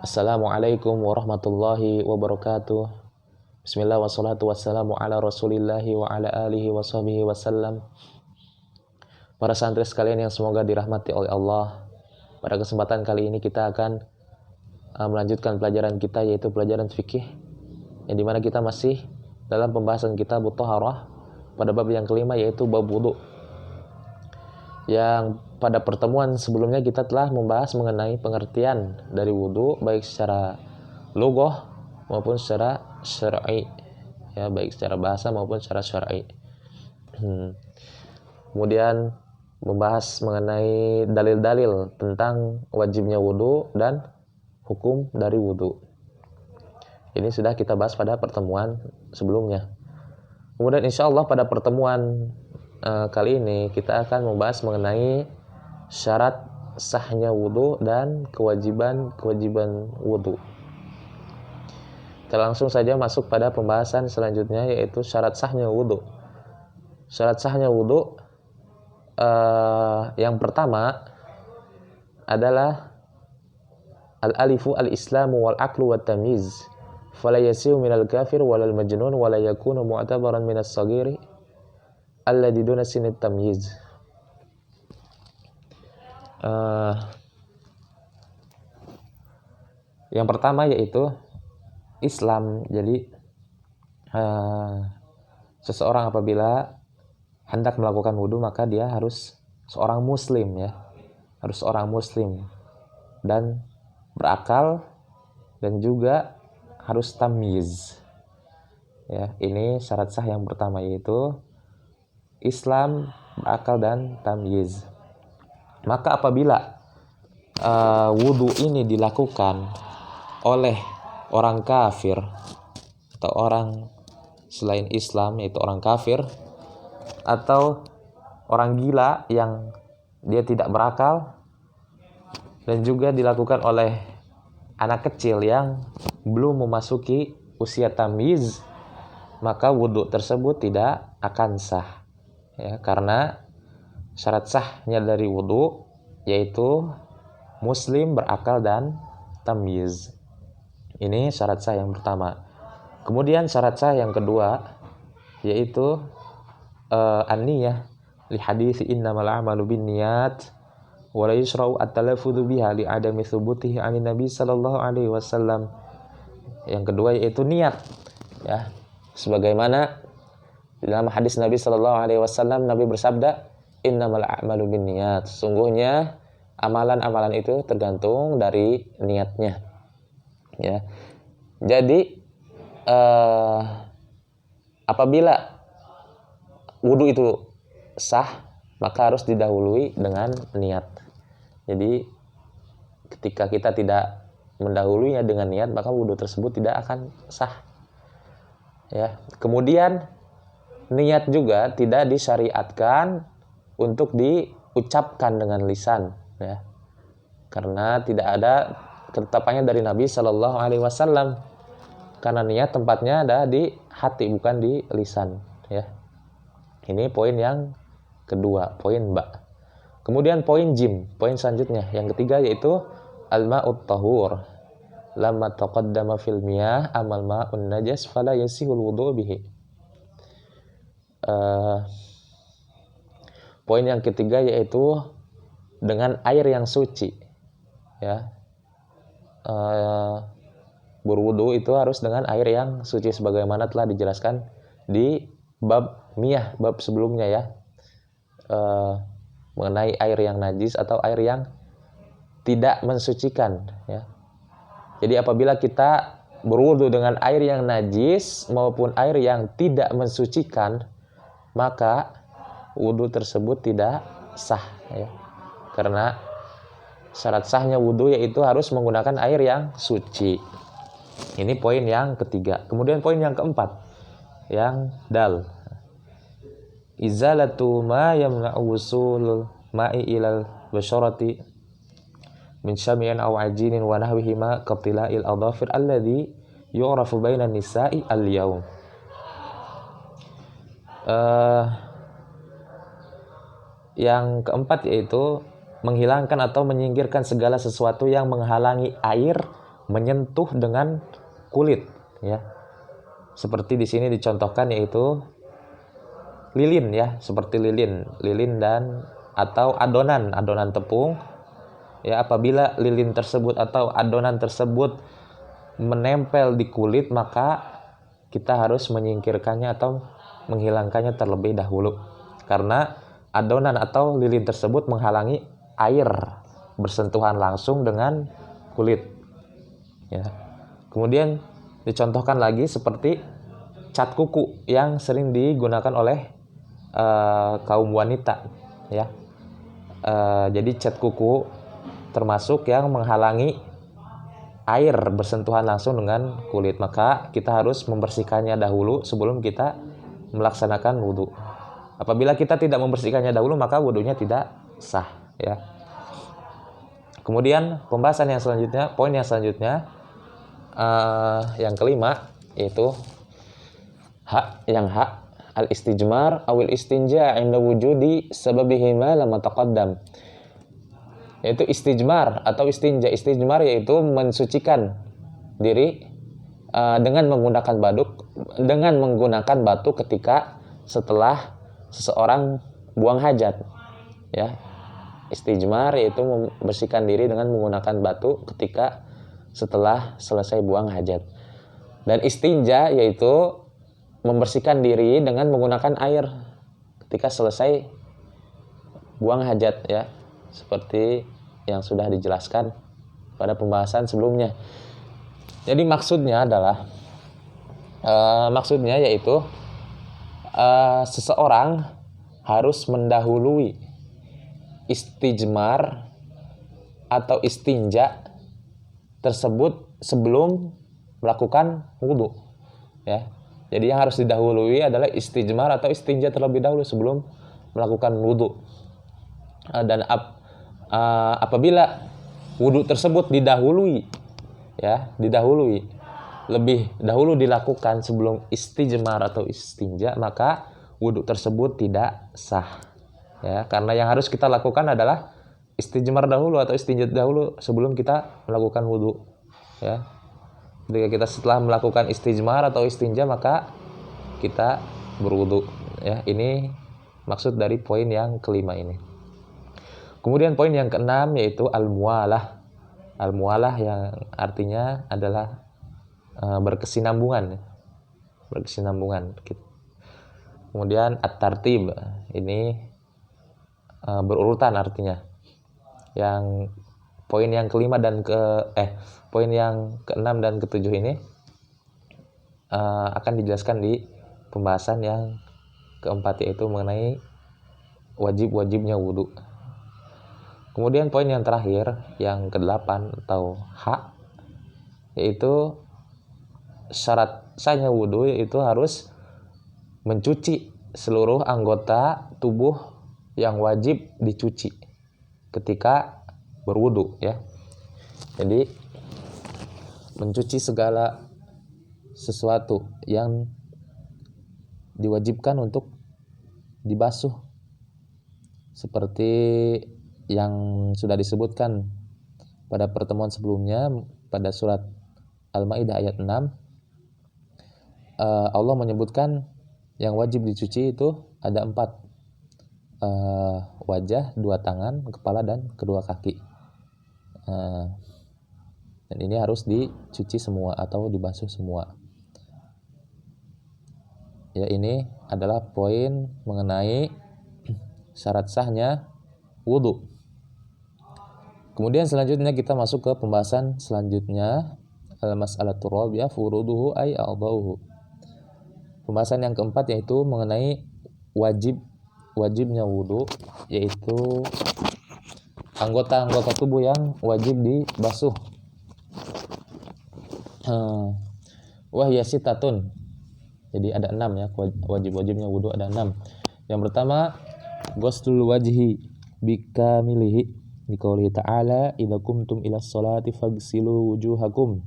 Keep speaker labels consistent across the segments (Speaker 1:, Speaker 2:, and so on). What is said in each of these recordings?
Speaker 1: Assalamualaikum warahmatullahi wabarakatuh. Bismillah wassalatu wassalamu ala rasulillahi wa ala alihi wa sahbihi wasallam. Para santri sekalian yang semoga dirahmati oleh Allah, pada kesempatan kali ini kita akan melanjutkan pelajaran kita, yaitu pelajaran fikih, yang dimana kita masih dalam pembahasan kitab Thaharah pada bab yang kelima, yaitu bab wudu. Yang pada pertemuan sebelumnya kita telah membahas mengenai pengertian dari wudu, baik secara lughah maupun secara syar'i, ya, baik secara bahasa maupun secara syar'i. Kemudian membahas mengenai dalil-dalil tentang wajibnya wudu dan hukum dari wudu. Ini sudah kita bahas pada pertemuan sebelumnya. Kemudian insya Allah pada pertemuan kali ini kita akan membahas mengenai syarat sahnya wudu dan kewajiban wudu. Kita langsung saja masuk pada pembahasan selanjutnya, yaitu syarat sahnya wudu. Syarat sahnya wudu yang pertama adalah al-alifu al-islamu wal-aqlu wat-tamyiz. Fala yasiu minal kafir walal majnun wala yakunu mu'tabaran minas sagiri alladhi duna sinit tamyiz. Yang pertama yaitu Islam. Jadi seseorang apabila hendak melakukan wudu maka dia harus seorang muslim, ya, harus seorang muslim dan berakal, dan juga harus tamyiz. Ya, ini syarat sah yang pertama, yaitu Islam, berakal, dan tamyiz. Maka apabila wudu ini dilakukan oleh orang kafir atau orang selain Islam, yaitu orang kafir atau orang gila yang dia tidak berakal, dan juga dilakukan oleh anak kecil yang belum memasuki usia tamyiz, maka wudu tersebut tidak akan sah, ya, karena syarat sahnya dari wudu yaitu muslim, berakal, dan tamyiz. Ini syarat sah yang pertama. Kemudian syarat sah yang kedua yaitu an-niyah, li hadits innamal a'malu binniyat wa la yushra'u at-talaffudzu biha li adami thubutihi 'ani Nabi sallallahu alaihi wasallam. Yang kedua yaitu niat, ya. Sebagaimana dalam hadis Nabi sallallahu alaihi wasallam, Nabi bersabda, innamal a'malu binniyat. Sungguhnya amalan-amalan itu tergantung dari niatnya, ya. Jadi apabila wudu itu sah, maka harus didahului dengan niat. Jadi ketika kita tidak mendahulunya dengan niat, maka wudu tersebut tidak akan sah, ya. Kemudian niat juga tidak disyariatkan untuk diucapkan dengan lisan, ya, karena tidak ada ketetapannya dari Nabi Shallallahu Alaihi Wasallam. Karena niat tempatnya ada di hati, bukan di lisan, ya. Ini poin yang kedua, poin ba. Kemudian poin jim, poin selanjutnya yang ketiga yaitu al-ma'ut tahur. Lamma taqaddama fil miyah amal ma'un najas fala yasihul wudu bihi. Poin yang ketiga yaitu dengan air yang suci, ya. Berwudu itu harus dengan air yang suci sebagaimana telah dijelaskan di bab miyah, bab sebelumnya, ya, mengenai air yang najis atau air yang tidak mensucikan, ya. Jadi apabila kita berwudu dengan air yang najis maupun air yang tidak mensucikan, maka wudu tersebut tidak sah, ya, karena syarat sahnya wudu yaitu harus menggunakan air yang suci. Ini poin yang ketiga. Kemudian poin yang keempat, yang dal, izalatu ma yamna'u wusul ma'i ilal basyarati min syami'in aw ajinin wa nahwihi ma qatila'il adhafir alladhi yu'rafu bainan nisa'i al-yawm. Yang keempat yaitu menghilangkan atau menyingkirkan segala sesuatu yang menghalangi air menyentuh dengan kulit, ya. Seperti di sini dicontohkan yaitu lilin, ya, seperti lilin dan atau adonan tepung, ya. Apabila lilin tersebut atau adonan tersebut menempel di kulit, maka kita harus menyingkirkannya atau menghilangkannya terlebih dahulu, karena adonan atau lilin tersebut menghalangi air bersentuhan langsung dengan kulit, ya. Kemudian dicontohkan lagi seperti cat kuku yang sering digunakan oleh kaum wanita, ya. Jadi cat kuku termasuk yang menghalangi air bersentuhan langsung dengan kulit, maka kita harus membersihkannya dahulu sebelum kita melaksanakan wudhu. Apabila kita tidak membersihkannya dahulu, maka wudhunya tidak sah, ya. Kemudian pembahasan yang selanjutnya, poin yang selanjutnya, yang kelima, yaitu hak al-istijmar awil istinja inda wujudi sababihima lama taqaddam, yaitu istijmar atau istinja. Istijmar yaitu mensucikan diri dengan menggunakan batu ketika setelah seseorang buang hajat, ya. Istijmar yaitu membersihkan diri dengan menggunakan batu ketika setelah selesai buang hajat. Dan istinja yaitu membersihkan diri dengan menggunakan air ketika selesai buang hajat, ya, seperti yang sudah dijelaskan pada pembahasan sebelumnya. Jadi maksudnya yaitu seseorang harus mendahului istijmar atau istinja tersebut sebelum melakukan wudhu, ya. Jadi yang harus didahului adalah istijmar atau istinja terlebih dahulu sebelum melakukan wudhu. Dan apabila wudhu tersebut didahului lebih dahulu dilakukan sebelum istijmar atau istinja, maka wudhu tersebut tidak sah, ya. Karena yang harus kita lakukan adalah istijmar dahulu atau istinja dahulu sebelum kita melakukan wudhu, ya. Ketika kita setelah melakukan istijmar atau istinja, maka kita berwudhu, ya. Ini maksud dari poin yang kelima ini. Kemudian poin yang keenam yaitu al-muwalah. Al-muwalah yang artinya adalah berkesinambungan. Kemudian at-tartib, ini berurutan artinya. Yang poin yang kelima dan poin yang keenam dan ketujuh ini akan dijelaskan di pembahasan yang keempat, yaitu mengenai wajibnya wudhu. Kemudian poin yang terakhir, yang kedelapan atau hak, yaitu syarat sahnya wudhu yaitu harus mencuci seluruh anggota tubuh yang wajib dicuci ketika berwudhu, ya. Jadi mencuci segala sesuatu yang diwajibkan untuk dibasuh, seperti yang sudah disebutkan pada pertemuan sebelumnya pada surat Al-Maidah ayat 6. Allah menyebutkan yang wajib dicuci itu ada 4, wajah, 2 tangan, kepala, dan kedua kaki. Dan ini harus dicuci semua atau dibasuh semua. Ya, ini adalah poin mengenai syarat sahnya wudhu. Kemudian selanjutnya kita masuk ke pembahasan selanjutnya, al-mas'alatu rabi'ah furuduhu ay a'dha'uhu. Pembahasan yang keempat yaitu mengenai wajibnya wudhu, yaitu anggota-anggota tubuh yang wajib dibasuh. Wahya sitatun. Jadi ada 6, ya, wajibnya wudhu ada 6. Yang pertama, ghuslul wajhi bikamilihi liqoulihi ta'ala idza qumtum ilas sholati faghsilu wujuhakum.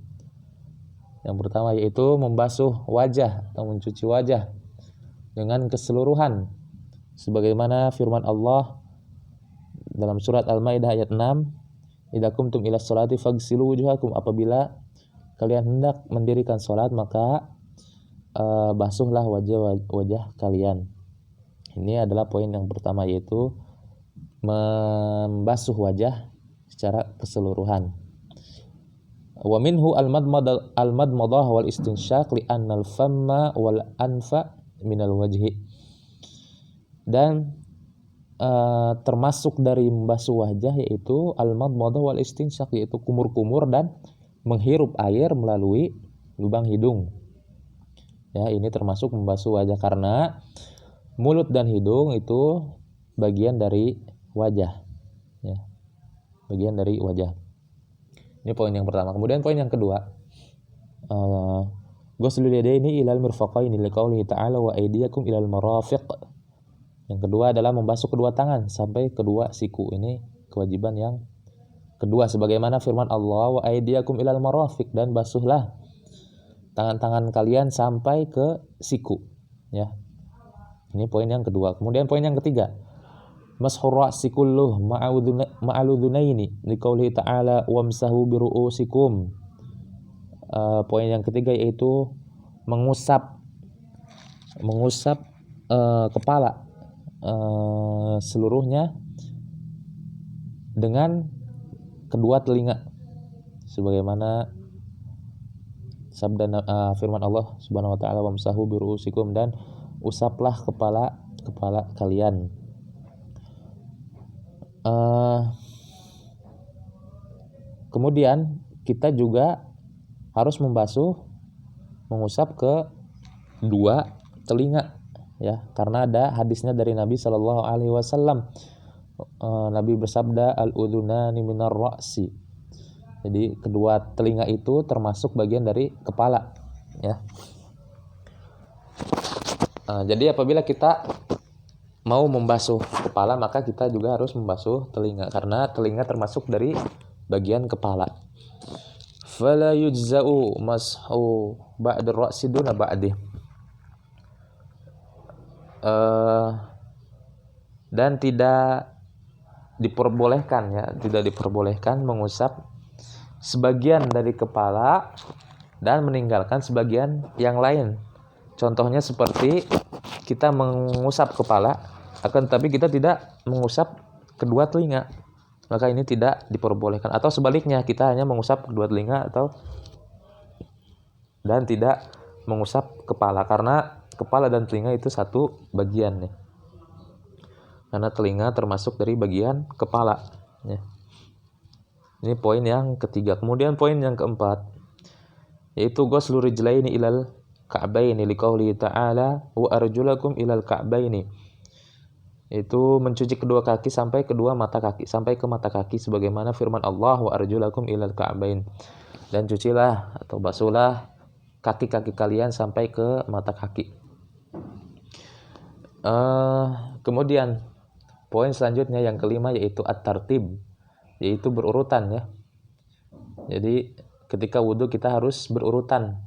Speaker 1: Yang pertama yaitu membasuh wajah atau mencuci wajah dengan keseluruhan, sebagaimana firman Allah dalam surat Al-Maidah ayat 6, idza qumtum ilas sholati faghsilu wujuhakum, apabila kalian hendak mendirikan sholat, maka basuhlah wajah kalian. Ini adalah poin yang pertama, yaitu membasuh wajah secara keseluruhan. Wa minhu al-madmadah wal istinsyaq li anna al-famma wal anfa minal wajhi. Dan termasuk dari membasuh wajah yaitu al-madmadah wal istinsyaq, yaitu kumur-kumur dan menghirup air melalui lubang hidung. Ya, ini termasuk membasuh wajah karena mulut dan hidung itu bagian dari wajah. Ya, bagian dari wajah. Ini poin yang pertama. Kemudian poin yang kedua, ghuslul yadaini ilal mirfaqaini liqaulihi ta'ala wa aydiyakum ilal marafiq. Yang kedua adalah membasuh kedua tangan sampai kedua siku. Ini kewajiban yang kedua, sebagaimana firman Allah, wa aydiyakum ilal marafiq, dan basuhlah tangan-tangan kalian sampai ke siku. Ya. Ini poin yang kedua. Kemudian poin yang ketiga, mashur ra'si kulluh ma'aludhunaini liqaulihi ta'ala wamsahu biru'usikum. Poin yang ketiga yaitu mengusap kepala seluruhnya dengan kedua telinga, sebagaimana sabda firman Allah Subhanahu wa taala wamsahu biru'usikum, dan usaplah kepala kalian. Kemudian kita juga harus mengusap ke dua telinga, ya, karena ada hadisnya dari Nabi Shallallahu Alaihi Wasallam. Nabi bersabda, al-udhunani minar ra'si. Jadi kedua telinga itu termasuk bagian dari kepala, ya. Jadi apabila kita mau membasuh kepala, maka kita juga harus membasuh telinga, karena telinga termasuk dari bagian kepala. Fala yujza'u mashu ba'd ar-ra'si duna ba'di. Dan tidak diperbolehkan mengusap sebagian dari kepala dan meninggalkan sebagian yang lain. Contohnya seperti kita mengusap kepala, akan tetapi kita tidak mengusap kedua telinga, maka ini tidak diperbolehkan. Atau sebaliknya, kita hanya mengusap kedua telinga dan tidak mengusap kepala, karena kepala dan telinga itu satu bagian, ya. Karena telinga termasuk dari bagian kepala, ya. Ini poin yang ketiga. Kemudian poin yang keempat yaitu ghuslu rijlaini ilal ka'baini liqaulihi ta'ala wa arjulakum ilal ka'baini. Itu mencuci kedua kaki sampai ke mata kaki, sebagaimana firman Allah wa arjulakum ilal ka'bain. Dan cucilah atau basuhlah kaki-kaki kalian sampai ke mata kaki. Kemudian poin selanjutnya yang kelima yaitu at-tartib, yaitu berurutan, ya. Jadi ketika wudu kita harus berurutan.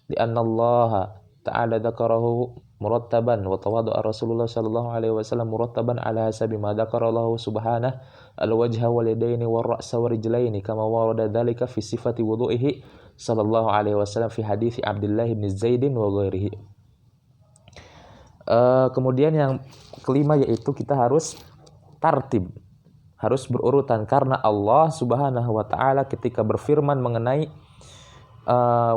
Speaker 1: Di annallaha ta'ala dzakarahu murattaban wa tawadda'a Rasulullah sallallahu alaihi wasallam murattaban ala hasabi ma dzakarallahu subhanahu al-wajha wal yadaini war ra'sa war rijlaini kama warada dzalika fi sifati wudu'ihi sallallahu alaihi wasallam fi hadits Abdullah bin Zaid wa ghairihi. Kemudian yang kelima yaitu kita harus tartib, harus berurutan, karena Allah Subhanahu wa taala ketika berfirman mengenai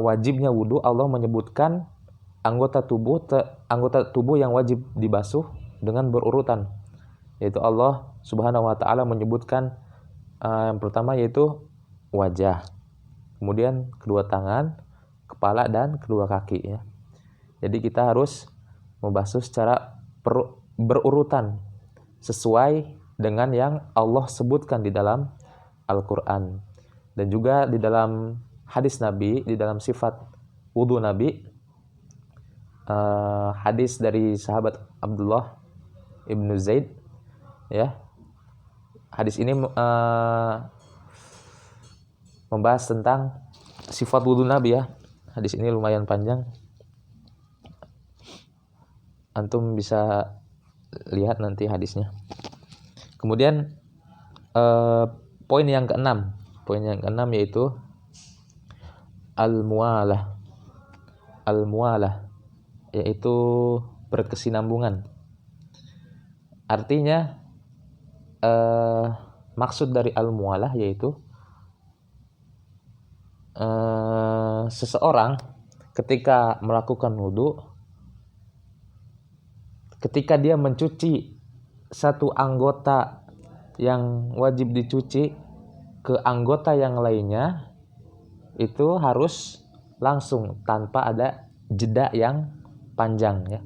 Speaker 1: wajibnya wudu, Allah menyebutkan anggota tubuh yang wajib dibasuh dengan berurutan, yaitu Allah Subhanahu wa taala menyebutkan yang pertama yaitu wajah, kemudian kedua tangan, kepala, dan kedua kaki, ya. Jadi kita harus membasuh secara berurutan sesuai dengan yang Allah sebutkan di dalam Al-Qur'an, dan juga di dalam hadis Nabi, di dalam sifat wudu Nabi, hadis dari sahabat Abdullah ibnu Zaid, ya. Hadis ini membahas tentang sifat wudu Nabi, ya. Hadis ini lumayan panjang, antum bisa lihat nanti hadisnya. Kemudian poin yang keenam yaitu al-mualah. Al-mualah yaitu berkesinambungan. Artinya maksud dari al-mualah yaitu seseorang ketika melakukan wudu, ketika dia mencuci satu anggota yang wajib dicuci ke anggota yang lainnya, itu harus langsung tanpa ada jeda yang panjang ya.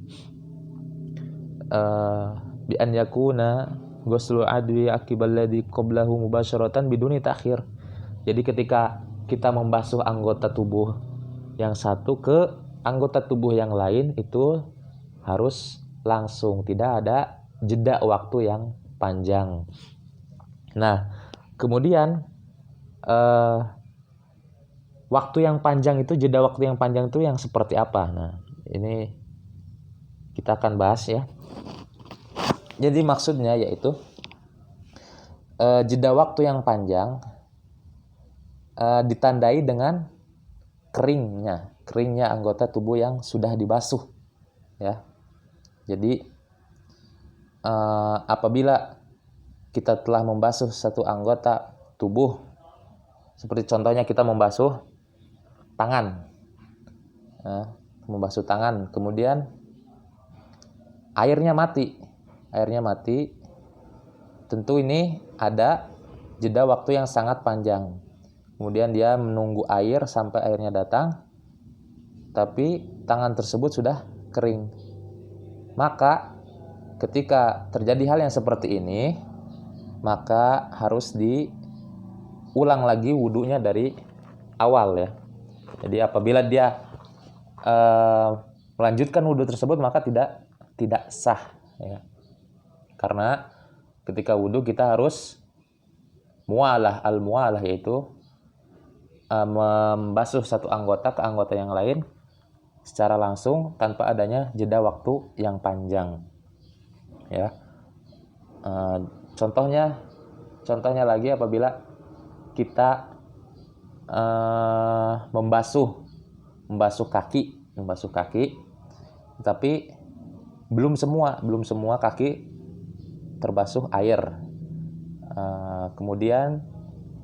Speaker 1: Bi an yakuna ghuslu adwi aqibal ladzi qablahu mubasharatan biduni ta'khir. Jadi ketika kita membasuh anggota tubuh yang satu ke anggota tubuh yang lain itu harus langsung, tidak ada jeda waktu yang panjang. Nah, kemudian waktu yang panjang itu, jeda waktu yang panjang itu yang seperti apa? Nah, ini kita akan bahas ya. Jadi maksudnya yaitu jeda waktu yang panjang ditandai dengan keringnya anggota tubuh yang sudah dibasuh ya. Jadi apabila kita telah membasuh satu anggota tubuh, seperti contohnya kita membasuh tangan, kemudian airnya mati, tentu ini ada jeda waktu yang sangat panjang. Kemudian dia menunggu air sampai airnya datang, tapi tangan tersebut sudah kering. Maka ketika terjadi hal yang seperti ini, maka harus diulang lagi wudunya dari awal ya. Jadi apabila dia melanjutkan wudu tersebut, maka tidak sah ya. Karena ketika wudu kita harus mualah, al-mualah yaitu membasuh satu anggota ke anggota yang lain secara langsung tanpa adanya jeda waktu yang panjang ya. Contohnya lagi apabila kita membasuh kaki, tapi belum semua kaki terbasuh air. Kemudian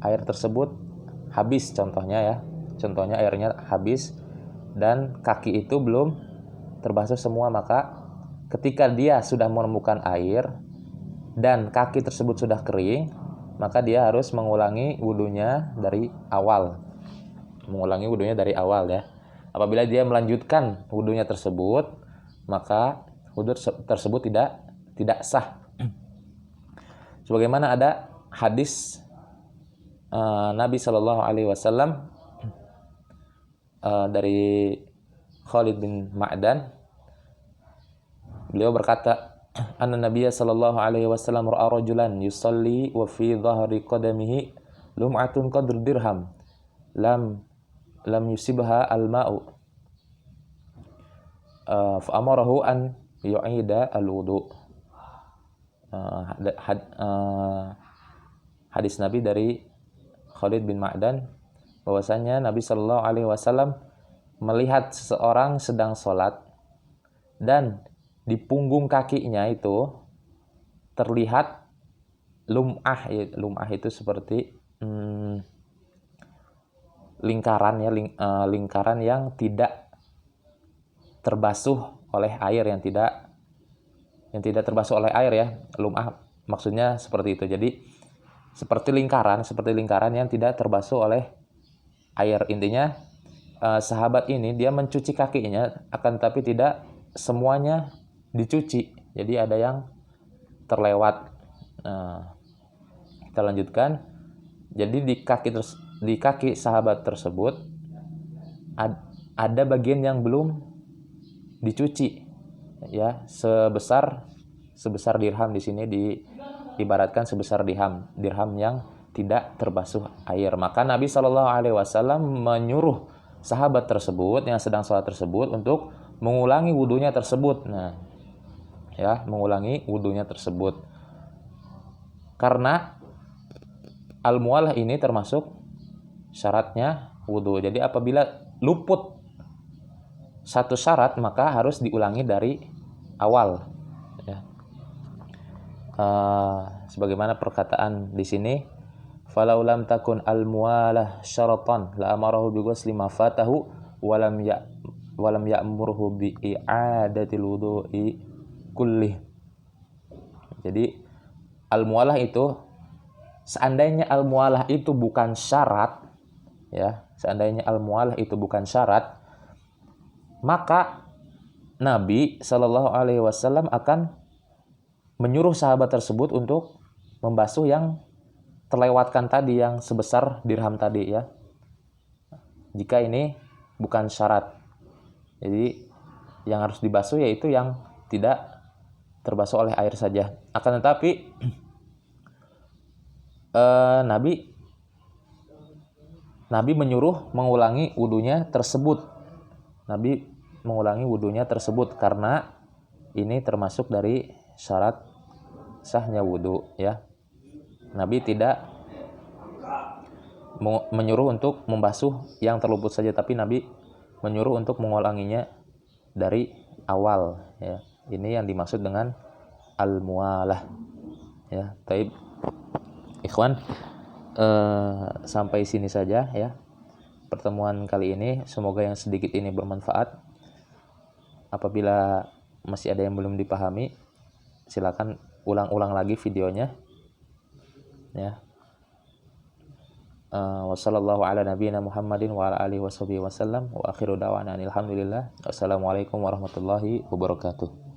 Speaker 1: air tersebut habis, contohnya airnya habis dan kaki itu belum terbasuh semua, maka ketika dia sudah menemukan air dan kaki tersebut sudah kering, maka dia harus mengulangi wudunya dari awal ya. Apabila dia melanjutkan wudunya tersebut, maka wudu tersebut tidak sah. Sebagaimana ada hadis Nabi Shallallahu Alaihi Wasallam dari Khalid bin Ma'dan, beliau berkata, anna Nabiya Shallallahu Alaihi Wasallam ra'a rajulan yusalli wa fi dhahri qadamihi lum'atun qadr dirham lam yusibha al-ma'u fa amarahu an yu'ida al-wudu. Hadis Nabi dari Khalid bin Ma'dan bahwasanya Nabi Shallallahu Alaihi Wasallam melihat seseorang sedang sholat dan di punggung kakinya itu terlihat lum'ah. Lum'ah itu seperti lingkaran yang tidak terbasuh oleh air, yang tidak terbasuh oleh air ya. Lum'ah maksudnya seperti itu. Jadi seperti lingkaran yang tidak terbasuh oleh air. Intinya sahabat ini dia mencuci kakinya, akan tapi tidak semuanya dicuci. Jadi ada yang terlewat. Kita lanjutkan. Jadi di kaki sahabat tersebut ada bagian yang belum dicuci ya, sebesar dirham. Di sini diibaratkan sebesar dirham yang tidak terbasuh air. Maka Nabi Shallallahu Alaihi Wasallam menyuruh sahabat tersebut yang sedang sholat tersebut untuk mengulangi wudunya tersebut. Mengulangi wudunya tersebut. Karena al-mualah ini termasuk syaratnya wudu. Jadi apabila luput satu syarat maka harus diulangi dari awal. Ya. Sebagaimana perkataan di sini, falau lam takun al-muwalah syaratan la amarahu bi ghusli ma fatahu walam ya'murhu bi i'adatil wudu'i kulli. Jadi al-muwalah itu, seandainya al-muwalah itu bukan syarat, ya, seandainya al-muwalah itu bukan syarat, maka Nabi Shallallahu Alaihi Wasallam akan menyuruh sahabat tersebut untuk membasuh yang terlewatkan tadi, yang sebesar dirham tadi, ya. Jika ini bukan syarat, jadi yang harus dibasuh yaitu yang tidak terbasuh oleh air saja. Akan tetapi Nabi menyuruh mengulangi wudunya tersebut. Nabi mengulangi wudunya tersebut karena ini termasuk dari syarat sahnya wudu, ya. Nabi tidak menyuruh untuk membasuh yang terluput saja, tapi Nabi menyuruh untuk mengulanginya dari awal, ya. Ini yang dimaksud dengan al-muwalah, ya. Taib ikhwan, sampai sini saja, ya, pertemuan kali ini. Semoga yang sedikit ini bermanfaat. Apabila masih ada yang belum dipahami, silakan ulang-ulang lagi videonya, ya. Wassallallahu ala nabiyyina Muhammadin wa ala alihi washabihi wasallam wa akhiru da'wana alhamdulillah. Wassalamualaikum warahmatullahi wabarakatuh.